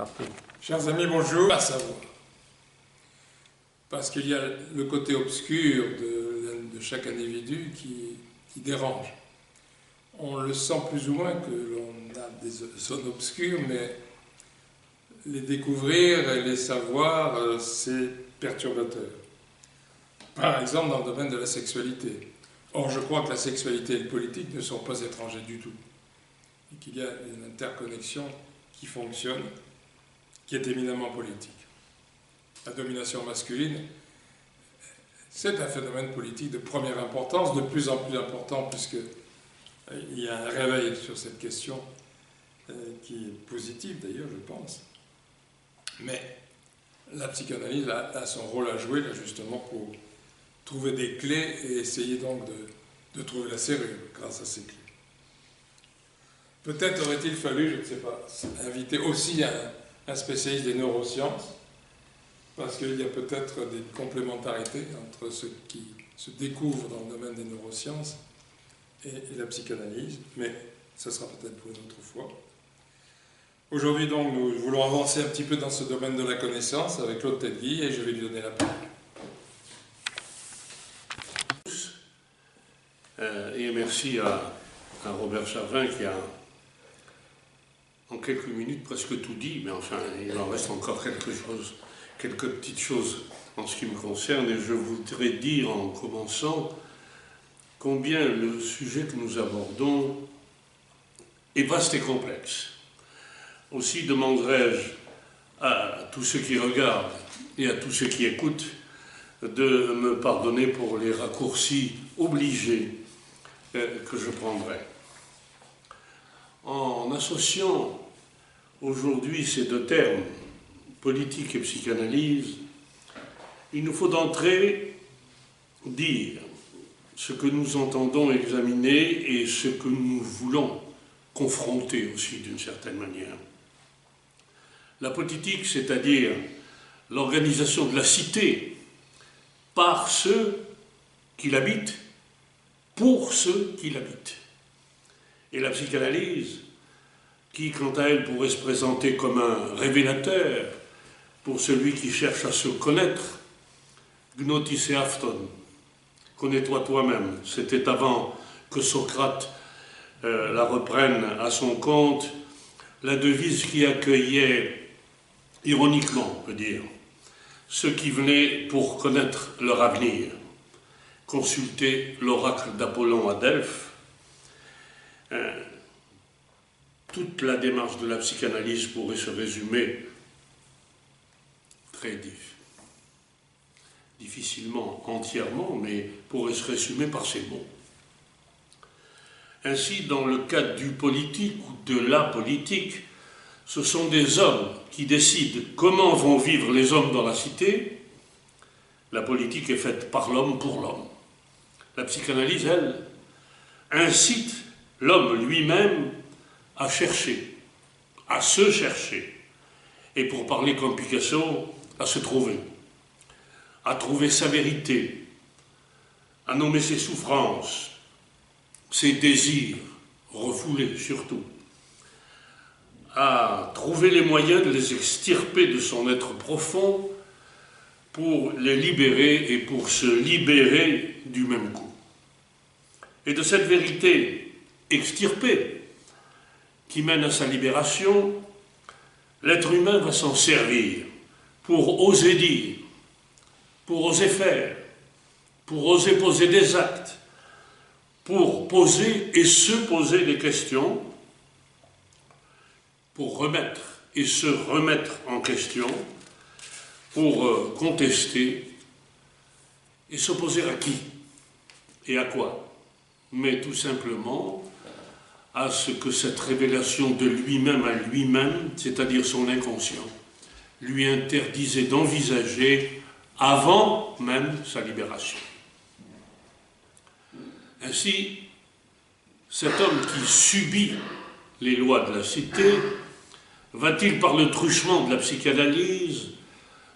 Parfait. Chers amis, bonjour. À savoir, parce qu'il y a le côté obscur de chaque individu qui dérange. On le sent plus ou moins que l'on a des zones obscures, mais les découvrir et les savoir, c'est perturbateur. Par exemple, dans le domaine de la sexualité. Or, je crois que la sexualité et le politique ne sont pas étrangers du tout. Et qu'il y a une interconnexion qui fonctionne, qui est éminemment politique. La domination masculine, c'est un phénomène politique de première importance, de plus en plus important, puisqu'il y a un réveil sur cette question, qui est positif d'ailleurs, je pense. Mais la psychanalyse a son rôle à jouer, là, justement, pour trouver des clés et essayer donc de trouver la serrure grâce à ces clés. Peut-être aurait-il fallu, je ne sais pas, inviter aussi un spécialiste des neurosciences, parce qu'il y a peut-être des complémentarités entre ce qui se découvre dans le domaine des neurosciences et la psychanalyse, mais ce sera peut-être pour une autre fois. Aujourd'hui donc, nous voulons avancer un petit peu dans ce domaine de la connaissance avec Claude Tedguy et je vais lui donner la parole. Et merci à Robert Charvin qui a en quelques minutes presque tout dit, mais enfin il en reste encore quelques petites choses en ce qui me concerne, et je voudrais dire en commençant combien le sujet que nous abordons est vaste et complexe. Aussi demanderais-je à tous ceux qui regardent et à tous ceux qui écoutent de me pardonner pour les raccourcis obligés que je prendrai. En associant aujourd'hui ces deux termes, politique et psychanalyse, il nous faut d'entrée dire ce que nous entendons examiner et ce que nous voulons confronter aussi d'une certaine manière. La politique, c'est-à-dire l'organisation de la cité par ceux qui l'habitent, pour ceux qui l'habitent. Et la psychanalyse, qui quant à elle pourrait se présenter comme un révélateur pour celui qui cherche à se connaître, gnotis eαυτον, connais-toi toi-même. C'était avant que Socrate la reprenne à son compte, la devise qui accueillait, ironiquement on peut dire, ceux qui venaient pour connaître leur avenir. Consulter l'oracle d'Apollon à Delphes. Toute la démarche de la psychanalyse pourrait se résumer très difficilement, entièrement, mais pourrait se résumer par ces mots. Ainsi, dans le cadre du politique ou de la politique, ce sont des hommes qui décident comment vont vivre les hommes dans la cité. La politique est faite par l'homme pour l'homme. La psychanalyse, elle, incite l'homme lui-même à chercher, à se chercher, et pour parler comme Picasso, à se trouver, à trouver sa vérité, à nommer ses souffrances, ses désirs, refoulés surtout, à trouver les moyens de les extirper de son être profond pour les libérer et pour se libérer du même coup. Et de cette vérité extirpée qui mène à sa libération, l'être humain va s'en servir pour oser dire, pour oser faire, pour oser poser des actes, pour poser et se poser des questions, pour remettre et se remettre en question, pour contester et s'opposer à qui et à quoi? Mais tout simplement à ce que cette révélation de lui-même à lui-même, c'est-à-dire son inconscient, lui interdisait d'envisager avant même sa libération. Ainsi, cet homme qui subit les lois de la cité va-t-il, par le truchement de la psychanalyse,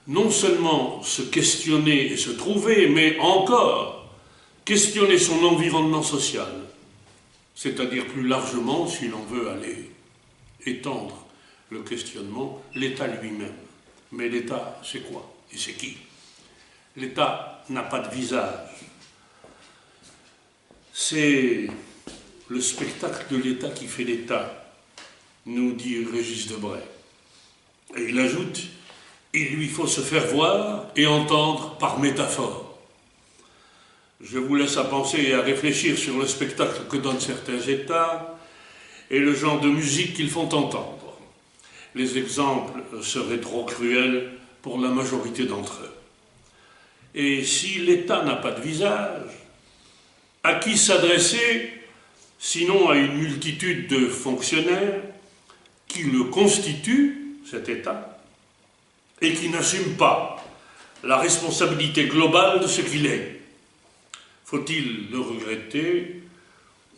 non seulement se questionner et se trouver, mais encore questionner son environnement social, c'est-à-dire plus largement, si l'on veut aller étendre le questionnement, l'État lui-même. Mais l'État, c'est quoi? Et c'est qui? L'État n'a pas de visage. C'est le spectacle de l'État qui fait l'État, nous dit Régis Debray. Et il ajoute, il lui faut se faire voir et entendre par métaphore. Je vous laisse à penser et à réfléchir sur le spectacle que donnent certains États et le genre de musique qu'ils font entendre. Les exemples seraient trop cruels pour la majorité d'entre eux. Et si l'État n'a pas de visage, à qui s'adresser, sinon à une multitude de fonctionnaires qui le constituent, cet État, et qui n'assument pas la responsabilité globale de ce qu'il est? Faut-il le regretter,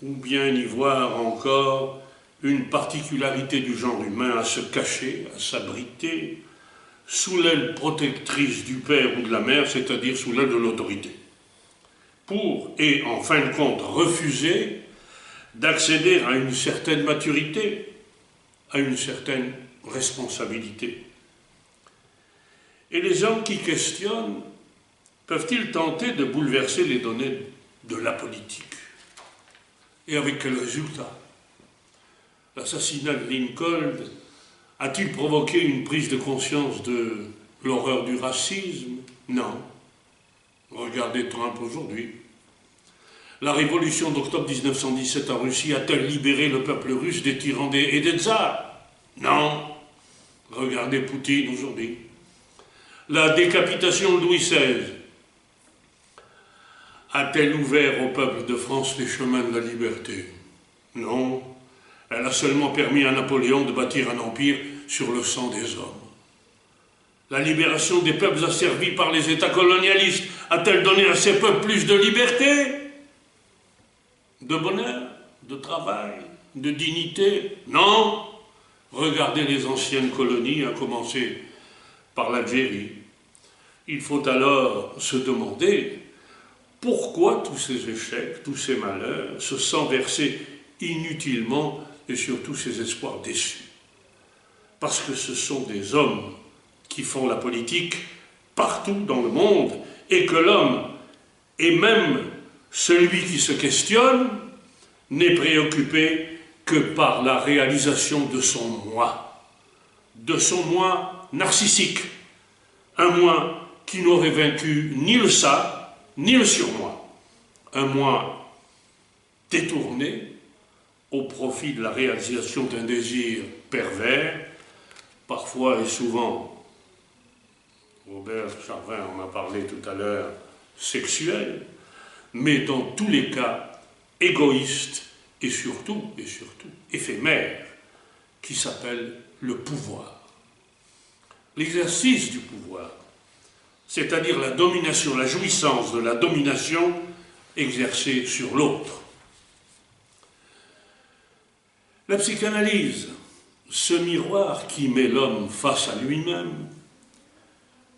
ou bien y voir encore une particularité du genre humain à se cacher, à s'abriter, sous l'aile protectrice du père ou de la mère, c'est-à-dire sous l'aile de l'autorité, pour, et en fin de compte, refuser d'accéder à une certaine maturité, à une certaine responsabilité. Et les hommes qui questionnent peuvent-ils tenter de bouleverser les données de la politique? Et avec quel résultat? L'assassinat de Lincoln a-t-il provoqué une prise de conscience de l'horreur du racisme? Non. Regardez Trump aujourd'hui. La révolution d'octobre 1917 en Russie a-t-elle libéré le peuple russe des tyrans et des tsars? Non. Regardez Poutine aujourd'hui. La décapitation de Louis XVI a-t-elle ouvert au peuple de France les chemins de la liberté? Non. Elle a seulement permis à Napoléon de bâtir un empire sur le sang des hommes. La libération des peuples asservis par les États colonialistes a-t-elle donné à ces peuples plus de liberté, de bonheur, de travail, de dignité? Non. Regardez les anciennes colonies, à commencer par l'Algérie. Il faut alors se demander pourquoi tous ces échecs, tous ces malheurs se sont versés inutilement et surtout ces espoirs déçus. Parce que ce sont des hommes qui font la politique partout dans le monde et que l'homme, et même celui qui se questionne, n'est préoccupé que par la réalisation de son moi narcissique, un moi qui n'aurait vaincu ni le ça, ni le surmoi, un moi détourné au profit de la réalisation d'un désir pervers, parfois et souvent, Robert Charvin en a parlé tout à l'heure, sexuel, mais dans tous les cas égoïste et surtout éphémère, qui s'appelle le pouvoir. L'exercice du pouvoir, c'est-à-dire la domination, la jouissance de la domination exercée sur l'autre. La psychanalyse, ce miroir qui met l'homme face à lui-même,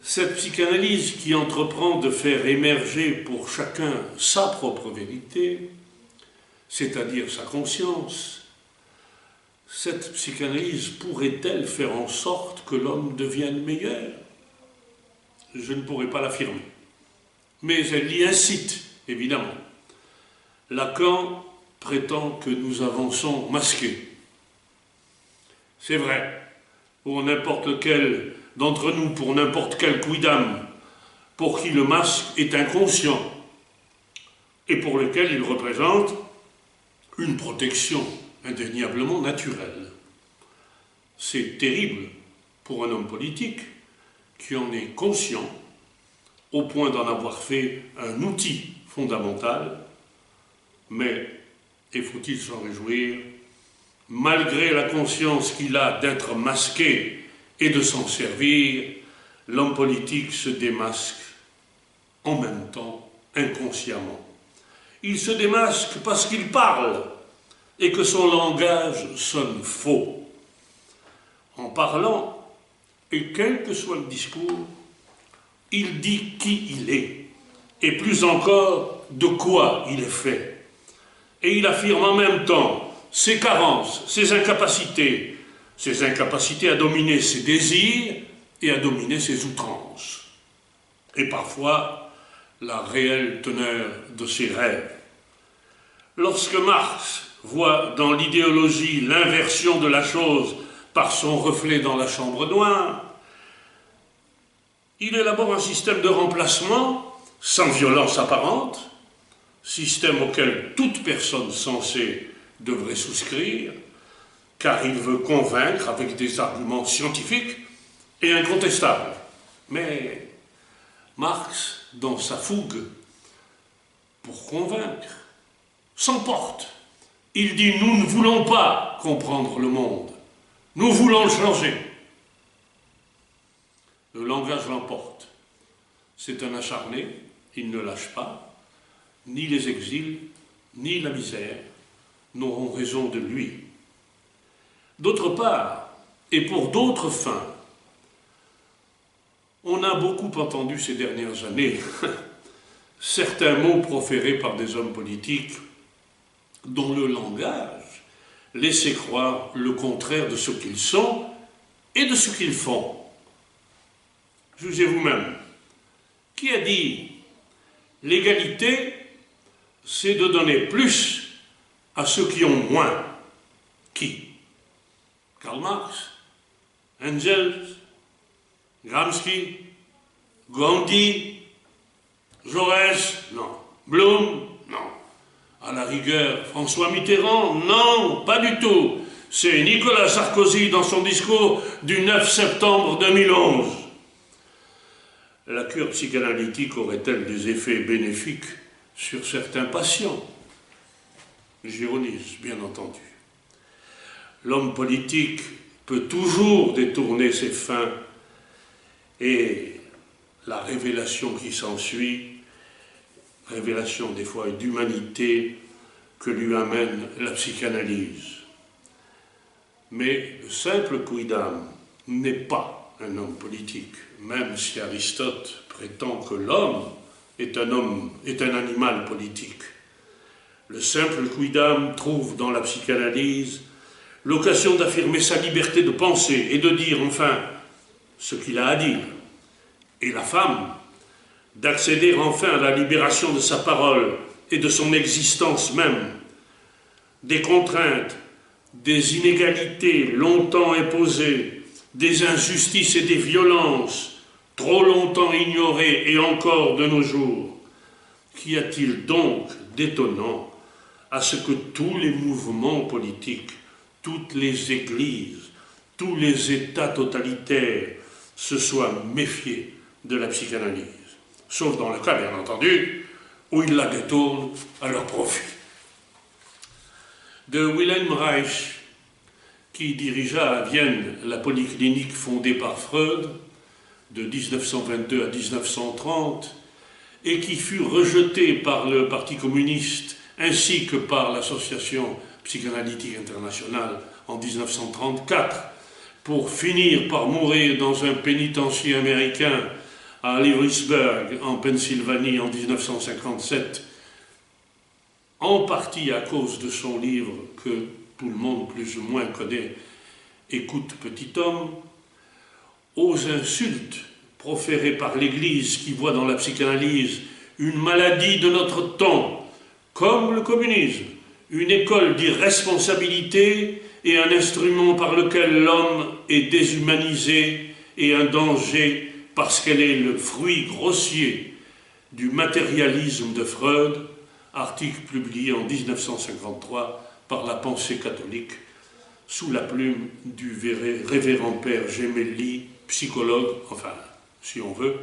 cette psychanalyse qui entreprend de faire émerger pour chacun sa propre vérité, c'est-à-dire sa conscience, cette psychanalyse pourrait-elle faire en sorte que l'homme devienne meilleur? Je ne pourrais pas l'affirmer. Mais elle y incite, évidemment. Lacan prétend que nous avançons masqués. C'est vrai, pour n'importe lequel d'entre nous, pour n'importe quel quidam, pour qui le masque est inconscient et pour lequel il représente une protection indéniablement naturelle. C'est terrible pour un homme politique qui en est conscient au point d'en avoir fait un outil fondamental, mais, et faut-il s'en réjouir, malgré la conscience qu'il a d'être masqué et de s'en servir, l'homme politique se démasque en même temps, inconsciemment. Il se démasque parce qu'il parle et que son langage sonne faux. En parlant, et quel que soit le discours, il dit qui il est, et plus encore de quoi il est fait. Et il affirme en même temps ses carences, ses incapacités, ses incapacités à dominer ses désirs et à dominer ses outrances, et parfois la réelle teneur de ses rêves. Lorsque Marx voit dans l'idéologie l'inversion de la chose par son reflet dans la chambre noire, il élabore un système de remplacement sans violence apparente, système auquel toute personne sensée devrait souscrire, car il veut convaincre avec des arguments scientifiques et incontestables. Mais Marx, dans sa fougue pour convaincre, s'emporte. Il dit « Nous ne voulons pas comprendre le monde, nous voulons le changer ». Le langage l'emporte. C'est un acharné, il ne lâche pas. Ni les exils, ni la misère n'auront raison de lui. D'autre part, et pour d'autres fins, on a beaucoup entendu ces dernières années certains mots proférés par des hommes politiques dont le langage laissait croire le contraire de ce qu'ils sont et de ce qu'ils font. Jugez vous-même. Qui a dit « L'égalité, c'est de donner plus à ceux qui ont moins ». Qui? Karl Marx? Engels? Gramsci? Gandhi? Jaurès? Non. Blum? Non. À la rigueur, François Mitterrand? Non, pas du tout. C'est Nicolas Sarkozy dans son discours du 9 septembre 2011. La cure psychanalytique aurait-elle des effets bénéfiques sur certains patients? J'ironise, bien entendu. L'homme politique peut toujours détourner ses fins et la révélation qui s'ensuit, révélation des fois d'humanité que lui amène la psychanalyse. Mais le simple quidam n'est pas un homme politique, même si Aristote prétend que l'homme est un animal politique. Le simple quidam trouve dans la psychanalyse l'occasion d'affirmer sa liberté de penser et de dire enfin ce qu'il a à dire. Et la femme, d'accéder enfin à la libération de sa parole et de son existence même, des contraintes, des inégalités longtemps imposées, des injustices et des violences trop longtemps ignorées et encore de nos jours. Qu'y a-t-il donc d'étonnant à ce que tous les mouvements politiques, toutes les églises, tous les États totalitaires se soient méfiés de la psychanalyse, sauf dans le cas, bien entendu, où ils la détournent à leur profit. De Wilhelm Reich, qui dirigea à Vienne la polyclinique fondée par Freud de 1922 à 1930 et qui fut rejeté par le Parti communiste ainsi que par l'Association psychanalytique internationale en 1934 pour finir par mourir dans un pénitencier américain à Lewisburg en Pennsylvanie en 1957, en partie à cause de son livre que tout le monde plus ou moins connaît, Écoute petit homme, aux insultes proférées par l'Église qui voit dans la psychanalyse une maladie de notre temps, comme le communisme, une école d'irresponsabilité et un instrument par lequel l'homme est déshumanisé et un danger parce qu'elle est le fruit grossier du matérialisme de Freud, article publié en 1953 par la pensée catholique, sous la plume du révérend père Gemelli, psychologue, enfin, si on veut,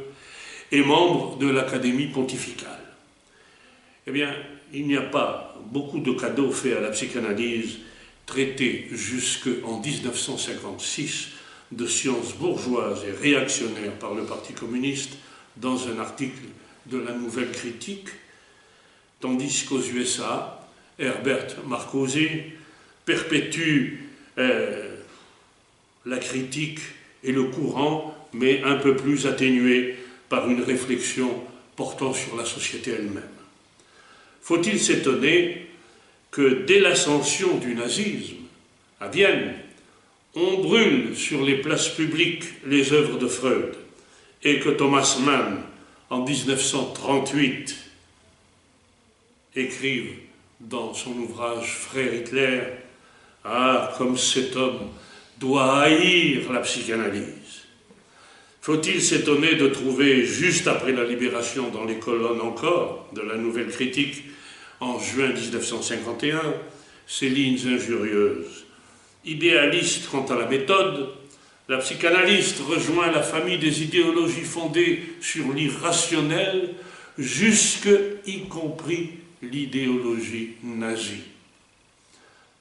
et membre de l'Académie pontificale. Eh bien, il n'y a pas beaucoup de cadeaux faits à la psychanalyse, traitée jusqu'en 1956 de sciences bourgeoises et réactionnaires par le Parti communiste dans un article de la Nouvelle Critique, tandis qu'aux USA, Herbert Marcuse perpétue la critique et le courant, mais un peu plus atténué par une réflexion portant sur la société elle-même. Faut-il s'étonner que dès l'ascension du nazisme à Vienne, on brûle sur les places publiques les œuvres de Freud et que Thomas Mann, en 1938, écrive dans son ouvrage Frère Hitler, « Ah, comme cet homme doit haïr la psychanalyse ». Faut-il s'étonner de trouver, juste après la Libération, dans les colonnes encore de la Nouvelle Critique, en juin 1951, ces lignes injurieuses. Idéaliste quant à la méthode, la psychanalyste rejoint la famille des idéologies fondées sur l'irrationnel, jusque y compris l'idéologie nazie.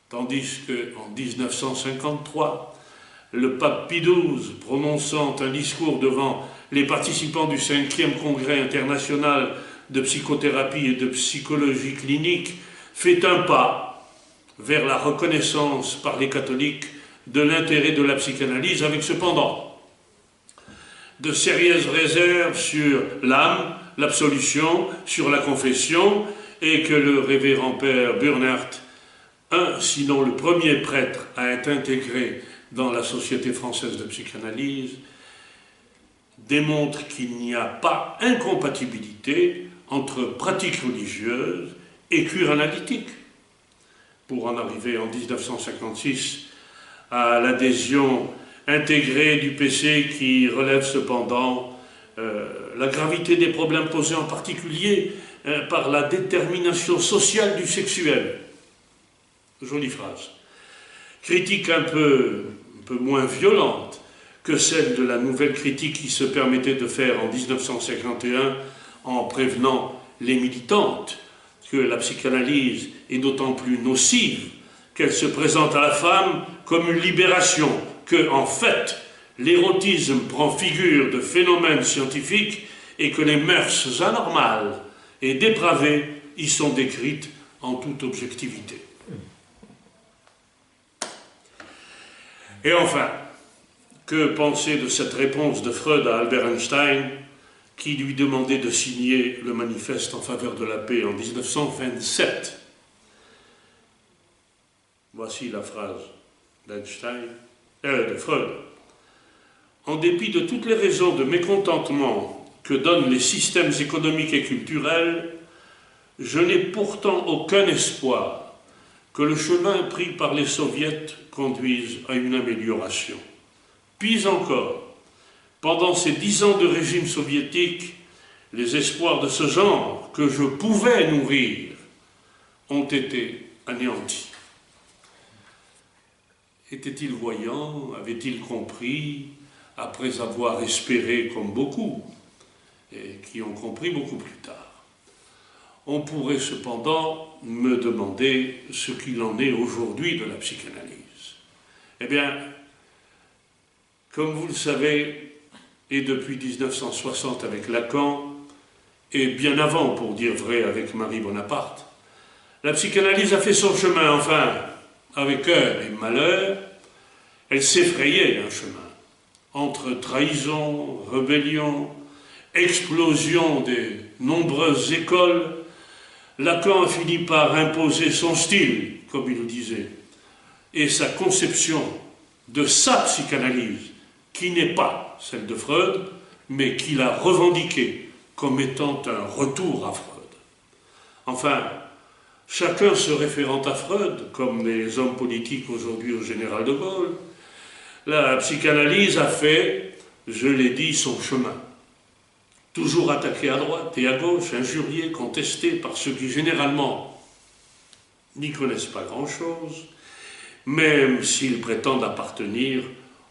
Tandis qu'en 1953, le pape Pie XII, prononçant un discours devant les participants du 5e Congrès international de psychothérapie et de psychologie clinique, fait un pas vers la reconnaissance par les catholiques de l'intérêt de la psychanalyse, avec cependant de sérieuses réserves sur l'âme, l'absolution, sur la confession, et que le révérend père Bernhardt, sinon le premier prêtre à être intégré dans la Société française de psychanalyse, démontre qu'il n'y a pas incompatibilité entre pratique religieuse et cure analytique, pour en arriver en 1956 à l'adhésion intégrée du PC qui relève cependant la gravité des problèmes posés en particulier par la détermination sociale du sexuel. Jolie phrase. Critique un peu moins violente que celle de la nouvelle critique qui se permettait de faire en 1951 en prévenant les militantes que la psychanalyse est d'autant plus nocive qu'elle se présente à la femme comme une libération, que, en fait, l'érotisme prend figure de phénomène scientifique et que les mœurs anormales et dépravées y sont décrites en toute objectivité. Et enfin, que penser de cette réponse de Freud à Albert Einstein, qui lui demandait de signer le manifeste en faveur de la paix en 1927 ? Voici la phrase de Freud. En dépit de toutes les raisons de mécontentement que donnent les systèmes économiques et culturels, je n'ai pourtant aucun espoir que le chemin pris par les soviets conduise à une amélioration. Pis encore, pendant ces 10 ans de régime soviétique, les espoirs de ce genre que je pouvais nourrir ont été anéantis. Était-il voyant? Avait-il compris, après avoir espéré comme beaucoup, et qui ont compris beaucoup plus tard? On pourrait cependant me demander ce qu'il en est aujourd'hui de la psychanalyse. Eh bien, comme vous le savez, et depuis 1960 avec Lacan, et bien avant, pour dire vrai, avec Marie Bonaparte, la psychanalyse a fait son chemin, enfin, avec cœur et malheur. Elle s'est frayée un chemin, entre trahison, rébellion, explosion des nombreuses écoles. Lacan a fini par imposer son style, comme il le disait, et sa conception de sa psychanalyse, qui n'est pas celle de Freud, mais qu'il a revendiquée comme étant un retour à Freud. Enfin, chacun se référant à Freud, comme les hommes politiques aujourd'hui au général de Gaulle, la psychanalyse a fait, je l'ai dit, son chemin. Toujours attaqué à droite et à gauche, injurié, contesté par ceux qui généralement n'y connaissent pas grand-chose, même s'ils prétendent appartenir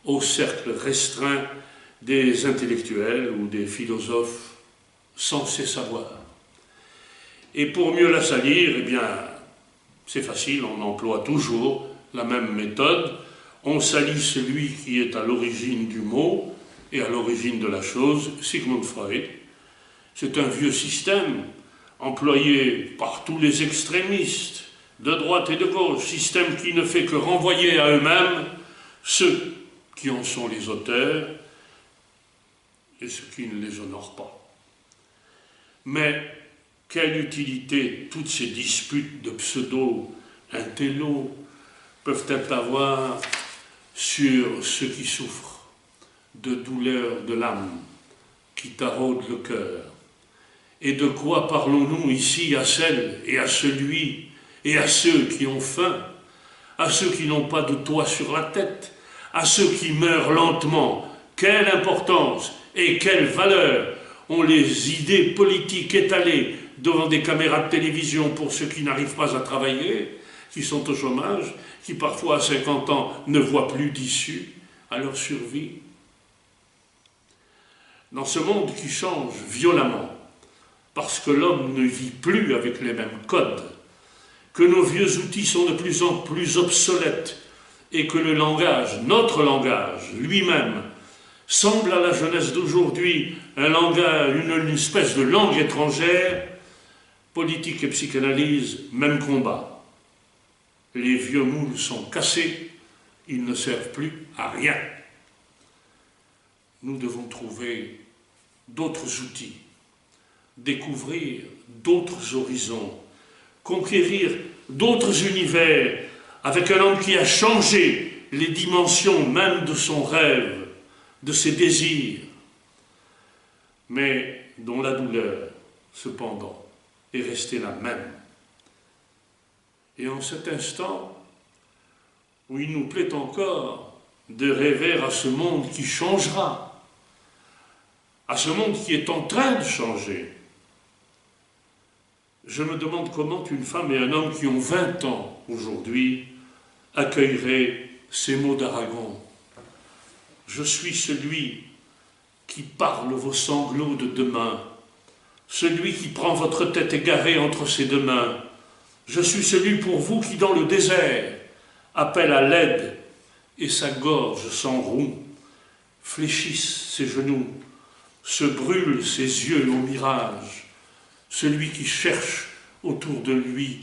au cercle restreint des intellectuels ou des philosophes censés savoir. Et pour mieux la salir, eh bien, c'est facile, on emploie toujours la même méthode. On salit celui qui est à l'origine du mot et à l'origine de la chose, Sigmund Freud. C'est un vieux système employé par tous les extrémistes de droite et de gauche, système qui ne fait que renvoyer à eux-mêmes ceux qui en sont les auteurs et ceux qui ne les honorent pas. Mais quelle utilité toutes ces disputes de pseudo-intellos peuvent-elles avoir sur ceux qui souffrent de douleurs de l'âme qui taraudent le cœur. Et de quoi parlons-nous ici à celle et à celui et à ceux qui ont faim, à ceux qui n'ont pas de toit sur la tête, à ceux qui meurent lentement? Quelle importance et quelle valeur ont les idées politiques étalées devant des caméras de télévision pour ceux qui n'arrivent pas à travailler, qui sont au chômage, qui parfois à 50 ans ne voient plus d'issue à leur survie? Dans ce monde qui change violemment, parce que l'homme ne vit plus avec les mêmes codes, que nos vieux outils sont de plus en plus obsolètes et que le langage, notre langage lui-même, semble à la jeunesse d'aujourd'hui un langage, une espèce de langue étrangère, politique et psychanalyse, même combat. Les vieux moules sont cassés, ils ne servent plus à rien. Nous devons trouver d'autres outils, découvrir d'autres horizons, conquérir d'autres univers avec un homme qui a changé les dimensions même de son rêve, de ses désirs, mais dont la douleur, cependant, est restée la même. Et en cet instant où il nous plaît encore de rêver à ce monde qui changera, à ce monde qui est en train de changer, je me demande comment une femme et un homme qui ont 20 ans aujourd'hui accueilleraient ces mots d'Aragon. Je suis celui qui parle vos sanglots de demain, celui qui prend votre tête égarée entre ses deux mains. Je suis celui pour vous qui dans le désert appelle à l'aide et sa gorge s'enroue, fléchissent ses genoux, se brûlent ses yeux au mirage, celui qui cherche autour de lui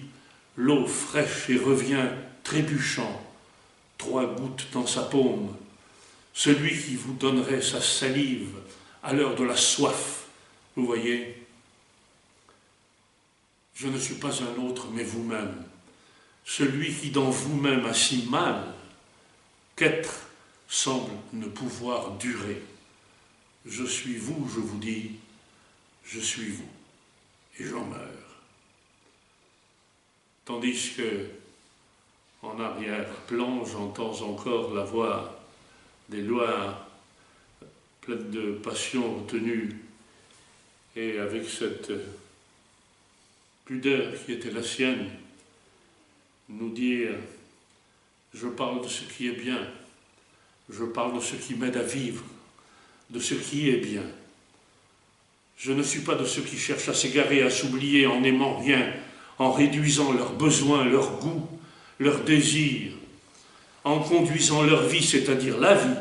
l'eau fraîche et revient trébuchant, 3 gouttes dans sa paume, celui qui vous donnerait sa salive à l'heure de la soif. Vous voyez, je ne suis pas un autre, mais vous-même, celui qui dans vous-même a si mal qu'être semble ne pouvoir durer. Je suis vous, je vous dis, je suis vous, et j'en meurs. Tandis que, en arrière-plan, j'entends encore la voix des lois pleines de passion retenue, et avec cette pudeur qui était la sienne, nous dire « Je parle de ce qui est bien, je parle de ce qui m'aide à vivre, de ce qui est bien. Je ne suis pas de ceux qui cherchent à s'égarer, à s'oublier en n'aimant rien, en réduisant leurs besoins, leurs goûts, leurs désirs, en conduisant leur vie, c'est-à-dire la vie,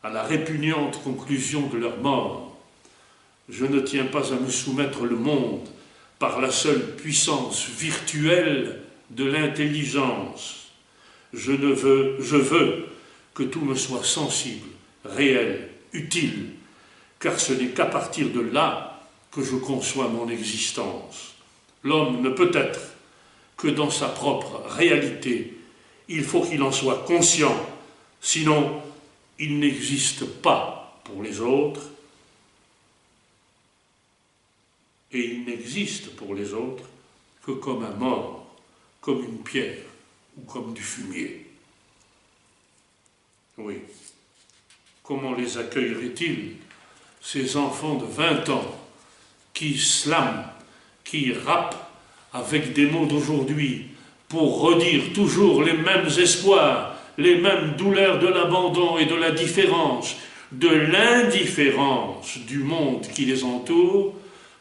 à la répugnante conclusion de leur mort. Je ne tiens pas à me soumettre le monde par la seule puissance virtuelle de l'intelligence. Je veux que tout me soit sensible, réel, utile, car ce n'est qu'à partir de là que je conçois mon existence. L'homme ne peut être que dans sa propre réalité. Il faut qu'il en soit conscient, sinon il n'existe pas pour les autres, et il n'existe pour les autres que comme un mort, comme une pierre ou comme du fumier. Oui. Comment les accueillerait-il, ces enfants de 20 ans qui slament, qui rappent avec des mots d'aujourd'hui pour redire toujours les mêmes espoirs, les mêmes douleurs de l'abandon et de la différence, de l'indifférence du monde qui les entoure,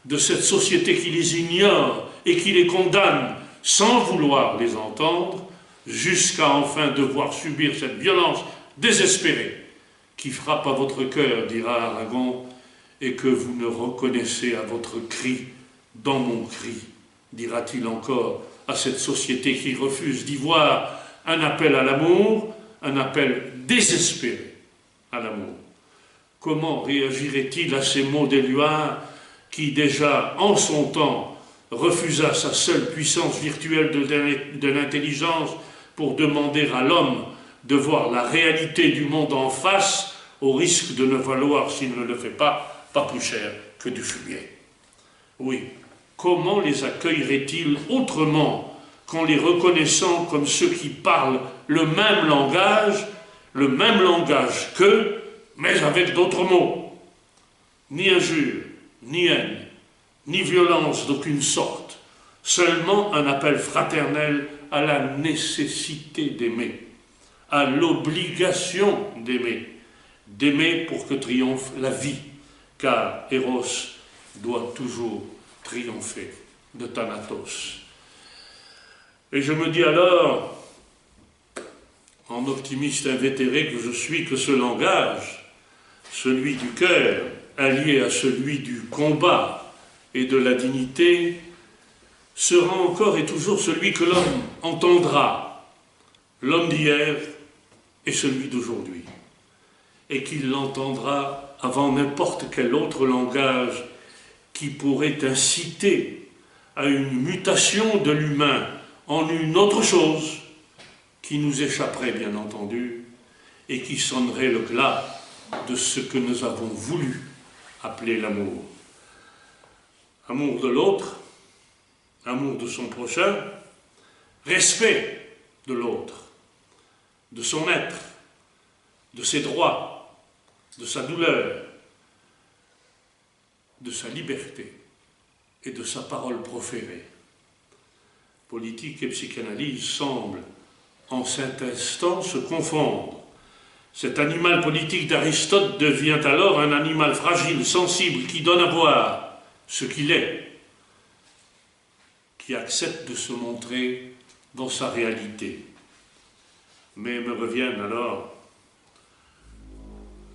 de cette société qui les ignore et qui les condamne sans vouloir les entendre, jusqu'à enfin devoir subir cette violence désespérée qui frappe à votre cœur, dira Aragon, et que vous ne reconnaissez à votre cri dans mon cri, dira-t-il encore à cette société qui refuse d'y voir un appel à l'amour, un appel désespéré à l'amour. Comment réagirait-il à ces mots d'Éluard qui déjà, en son temps, refusa sa seule puissance virtuelle de l'intelligence pour demander à l'homme de voir la réalité du monde en face, au risque de ne valoir, s'il ne le fait pas plus cher que du fumier. Oui, comment les accueillerait-il autrement qu'en les reconnaissant comme ceux qui parlent le même langage qu'eux, mais avec d'autres mots. Ni injure, ni haine, ni violence d'aucune sorte, seulement un appel fraternel à la nécessité d'aimer, à l'obligation d'aimer pour que triomphe la vie, car Eros doit toujours triompher de Thanatos. Et je me dis alors, en optimiste invétéré que je suis, que ce langage, celui du cœur, allié à celui du combat et de la dignité, sera encore et toujours celui que l'homme entendra, l'homme d'hier et celui d'aujourd'hui, et qu'il l'entendra avant n'importe quel autre langage qui pourrait inciter à une mutation de l'humain en une autre chose qui nous échapperait bien entendu et qui sonnerait le glas de ce que nous avons voulu appeler l'amour. Amour de l'autre, amour de son prochain, respect de l'autre, de son être, de ses droits, de sa douleur, de sa liberté et de sa parole proférée. Politique et psychanalyse semblent en cet instant se confondre. Cet animal politique d'Aristote devient alors un animal fragile, sensible, qui donne à voir ce qu'il est, qui accepte de se montrer dans sa réalité. Mais me reviennent alors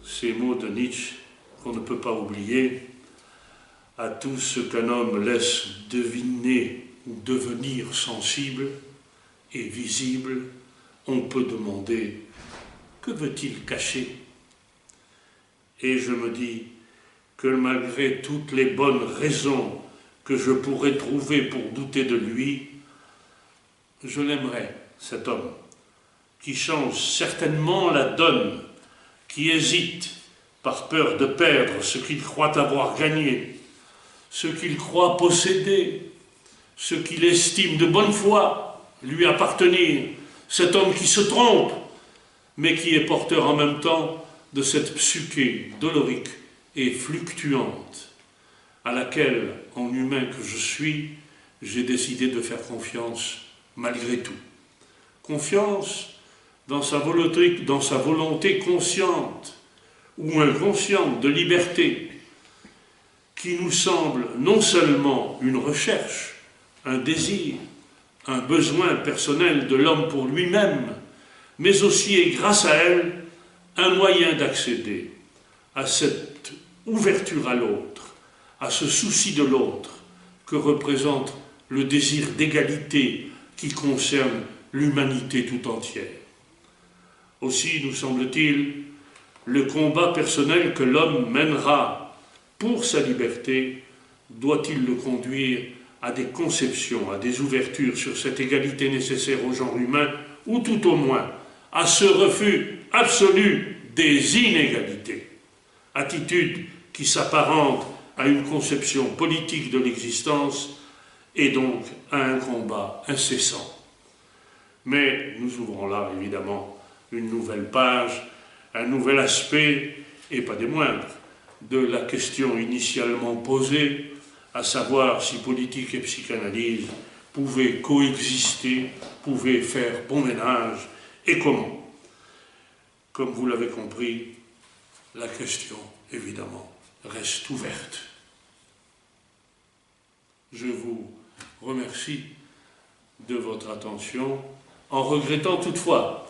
ces mots de Nietzsche qu'on ne peut pas oublier: à tout ce qu'un homme laisse deviner ou devenir sensible et visible, on peut demander: que veut-il cacher? Et je me dis que malgré toutes les bonnes raisons que je pourrais trouver pour douter de lui, je l'aimerais, cet homme, qui change certainement la donne, qui hésite par peur de perdre ce qu'il croit avoir gagné, ce qu'il croit posséder, ce qu'il estime de bonne foi lui appartenir, cet homme qui se trompe, mais qui est porteur en même temps de cette psyché dolorique et fluctuante, à laquelle, en humain que je suis, j'ai décidé de faire confiance malgré tout. Confiance dans sa volonté consciente ou inconsciente de liberté, qui nous semble non seulement une recherche, un désir, un besoin personnel de l'homme pour lui-même, mais aussi, et grâce à elle, un moyen d'accéder à cette ouverture à l'autre, à ce souci de l'autre que représente le désir d'égalité qui concerne l'humanité tout entière. Aussi, nous semble-t-il, le combat personnel que l'homme mènera pour sa liberté doit-il le conduire à des conceptions, à des ouvertures sur cette égalité nécessaire au genre humain, ou tout au moins à ce refus absolu des inégalités, attitude qui s'apparente à une conception politique de l'existence et donc à un combat incessant. Mais nous ouvrons là, évidemment, une nouvelle page, un nouvel aspect, et pas des moindres, de la question initialement posée, à savoir si politique et psychanalyse pouvaient coexister, pouvaient faire bon ménage, et comment. Comme vous l'avez compris, la question, évidemment, reste ouverte. Je vous remercie de votre attention, en regrettant toutefois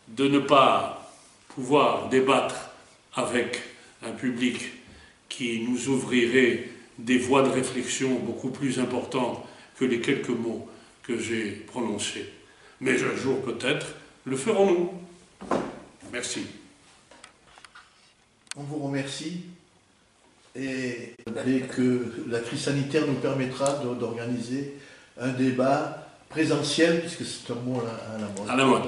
de ne pas pouvoir débattre avec un public qui nous ouvrirait des voies de réflexion beaucoup plus importantes que les quelques mots que j'ai prononcés. Mais un jour peut-être le ferons-nous. Merci. On vous remercie et dès que la crise sanitaire nous permettra d'organiser un débat présentiel, puisque c'est un mot à la mode. À la mode.